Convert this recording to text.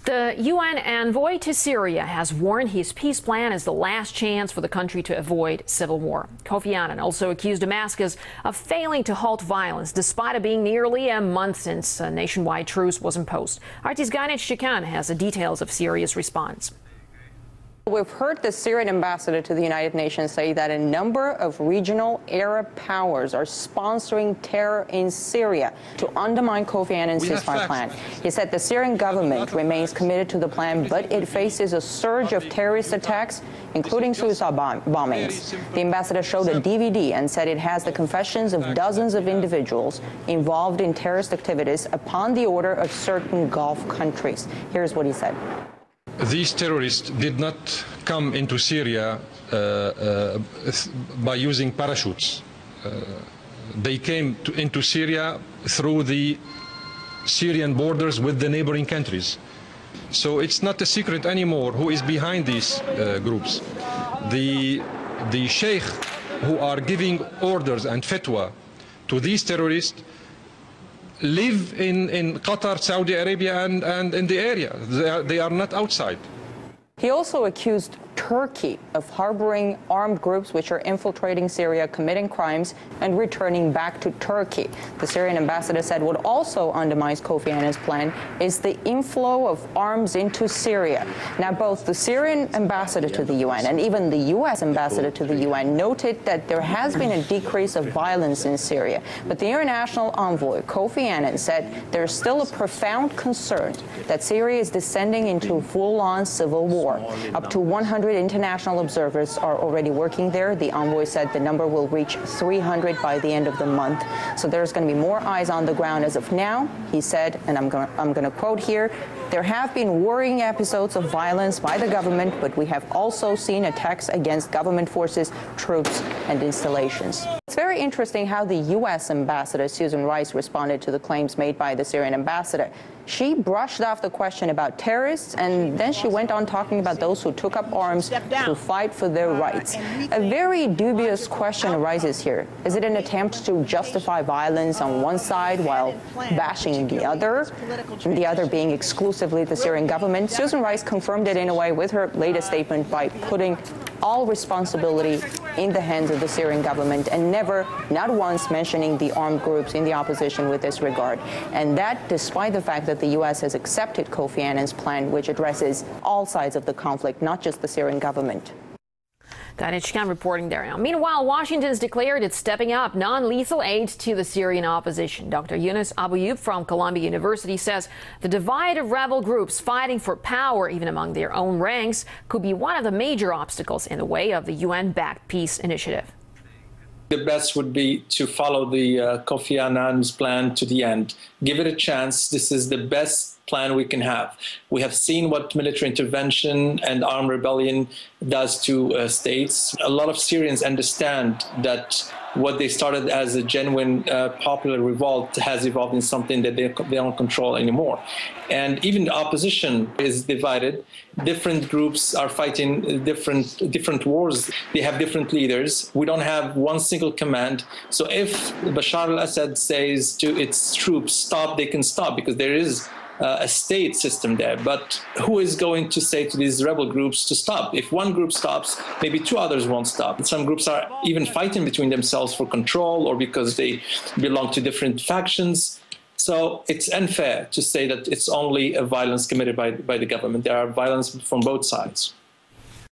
The UN envoy to Syria has warned his peace plan is the last chance for the country to avoid civil war. Kofi Annan also accused Damascus of failing to halt violence, despite it being nearly a month since a nationwide truce was imposed. RT's Ganesh Chikan has the details of Syria's response. We've heard the Syrian ambassador to the United Nations say that a number of regional Arab powers are sponsoring terror in Syria to undermine Kofi Annan's ceasefire plan. He said the Syrian government remains committed to the plan, but it faces a surge of terrorist attacks, including suicide bombings. The ambassador showed a DVD and said it has the confessions of dozens of individuals involved in terrorist activities upon the order of certain Gulf countries. Here's what he said. These terrorists did not come into Syria by using parachutes. They came into Syria through the Syrian borders with the neighboring countries. So it's not a secret anymore who is behind these groups. The sheikh who are giving orders and fatwa to these terrorists live in Qatar, Saudi Arabia, and in the area. They are not outside. He also accused Turkey of harboring armed groups which are infiltrating Syria, committing crimes, and returning back to Turkey. The Syrian ambassador said what also undermines Kofi Annan's plan is the inflow of arms into Syria. Now, both the Syrian ambassador to the UN and even the U.S. ambassador to the UN noted that there has been a decrease of violence in Syria. But the international envoy, Kofi Annan, said there's still a profound concern that Syria is descending into full-on civil war. Up to 100 international observers are already working there. The envoy said the number will reach 300 by the end of the month. So there's going to be more eyes on the ground as of now. He said, and I'm going to quote here, there have been worrying episodes of violence by the government, but we have also seen attacks against government forces, troops, and installations. It's very interesting how the U.S. ambassador, Susan Rice, responded to the claims made by the Syrian ambassador. She brushed off the question about terrorists, and then she went on talking about those who took up arms to fight for their rights. A very dubious question arises here. Is it an attempt to justify violence on one side while bashing the other, and the other being exclusively the Syrian government? Susan Rice confirmed it in a way with her latest statement by putting all responsibility in the hands of the Syrian government and never, not once, mentioning the armed groups in the opposition with this regard. And that despite the fact that the U.S. has accepted Kofi Annan's plan, which addresses all sides of the conflict, not just the Syrian government. Ganesh Chikan reporting there now. Meanwhile, Washington's declared it's stepping up non-lethal aid to the Syrian opposition. Dr. Yunus Abuyub from Columbia University says the divide of rebel groups fighting for power, even among their own ranks, could be one of the major obstacles in the way of the UN-backed peace initiative. The best would be to follow the Kofi Annan's plan to the end. Give it a chance. This is the best plan we can have. We have seen what military intervention and armed rebellion does to states. A lot of Syrians understand that what they started as a genuine popular revolt has evolved in something that they don't control anymore. And even the opposition is divided. Different groups are fighting different wars. They have different leaders. We don't have one single command. So if Bashar al-Assad says to its troops, stop, they can stop, because there is a state system there. But who is going to say to these rebel groups to stop? If one group stops, maybe two others won't stop. Some groups are even fighting between themselves for control or because they belong to different factions. So it's unfair to say that it's only a violence committed by the government. There are violence from both sides.